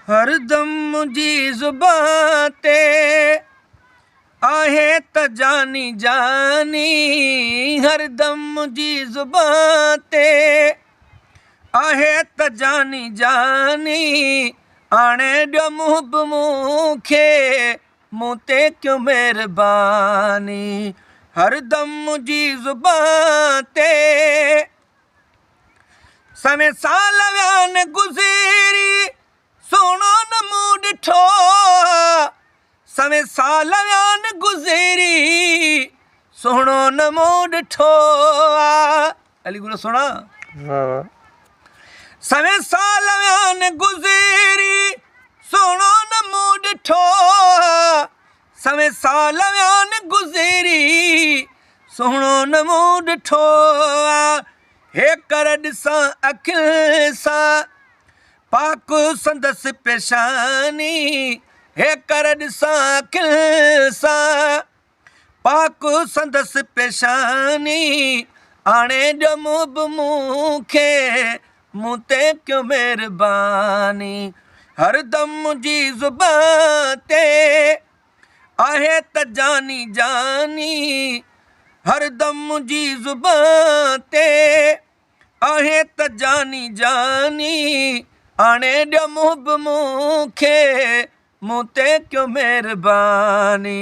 हरदम मुंहिंजी ज़ुबान ते आहे त जानी जानी, हरदम मुंहिंजी ज़ुबान ते आहे त जानी जानी। आणे ॾियो मुंहुं बि मूंखे, मूं ते कयो महिरबानी। हरदम मुंहिंजी ज़ुबान ते सवें साल विया न गुज़री, सोणो न मूं ॾिठो। सवें साल विया न गुज़री, सोणो न मूं ॾिठो। अली गुल सुणा। सवें साल विया न गुज़री, सोणो न मूं ॾिठो। सवें साल विया न गुज़री, सोणो न मूं ॾिठो। हे कर ॾिसां अखियुनि सां पाक संदसि पेशानी। हे कर ॾिसां अखियुनि सां पाक संदसि पेशानी। आणे ॾियो मुंहुं बि मूंखे, मूं ते कयो महिरबानी। हरदम मुंहिंजी ज़ुबान ते आहे त जानी जानी, हरदम मुंहिंजी ज़ुबान ते आहे त जानी जानी। आणे ॾियो मुंहुं बि मूंखे, मूं ते कयो महिरबानी।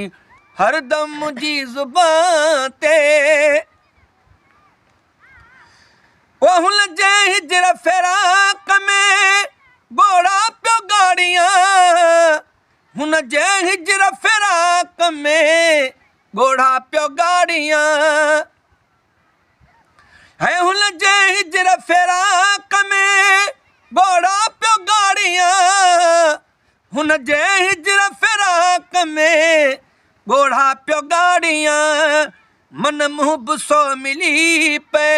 हरदम मुंहिंजी ज़ुबान ते ओ हुन जे हिजर फिराक में घोड़ा पियो गाड़ियां। हुन जे हिजर फिराक में घोड़ा पियो गाड़ियां। है हुन जे हिजर फिराक में घोड़ा पियो गाड़ियां। हुन जे हिजर फिराक में घोड़ा पियो गाड़ियां। मन मुंहुं बि सो मिली पे,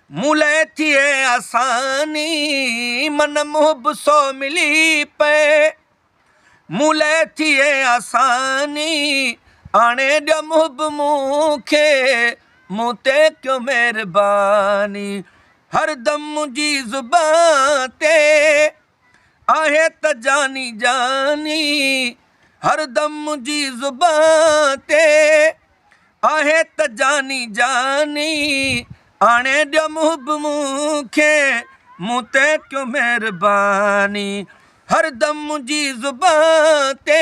मूले थिए आसानी। मन मुंहुं बि सो मिली पे, मूले थिए आसानी। आणे ॾियो मुंहुं बि मूंखे, मूं ते कयो महिरबानी। हरदम मुंहिंजी ज़ुबान ते आहे त जानी जानी, हरदम मुंहिंजी ज़ुबान ते आहे त जानी जानी। आणे ॾियो मुंहुं बि मूंखे, मूं ते कयो महिरबानी। हरदम मुंहिंजी ज़ुबान ते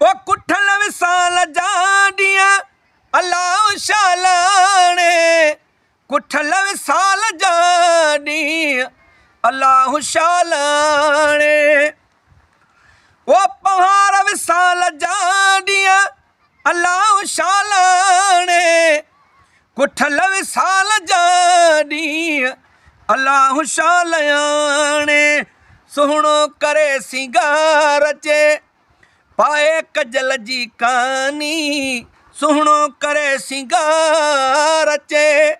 ओ कुठल विसाल जा ॾींहं अलाह शालाणे। कुठल विसाल जा ॾींहं अलाह शालाणे। ओ पहाड़ विसाल जा ॾींहं अलाह शालाणे। कुठल विसाल जा ॾींहं अलाह शालाणे। सुहिणो करे सिंगार अचे पाए कजल जी कानी। सुहिणो करे सिंगार अचे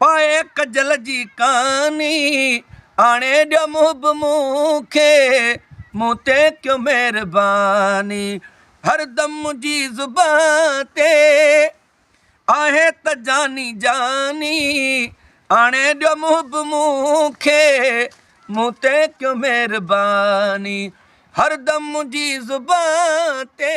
पाए कजल जी कानी। आणे ॾियो मुंहुं बि मूंखे, मूं ते कयो महिरबानी। हरदम मुंहिंजी ज़ुबान ते आहे त जानी जानी। आणे ॾियो मुंहुं बि मूंखे, मूं ते कयो महिरबानी। हरदम मुंहिंजी ज़ुबान ते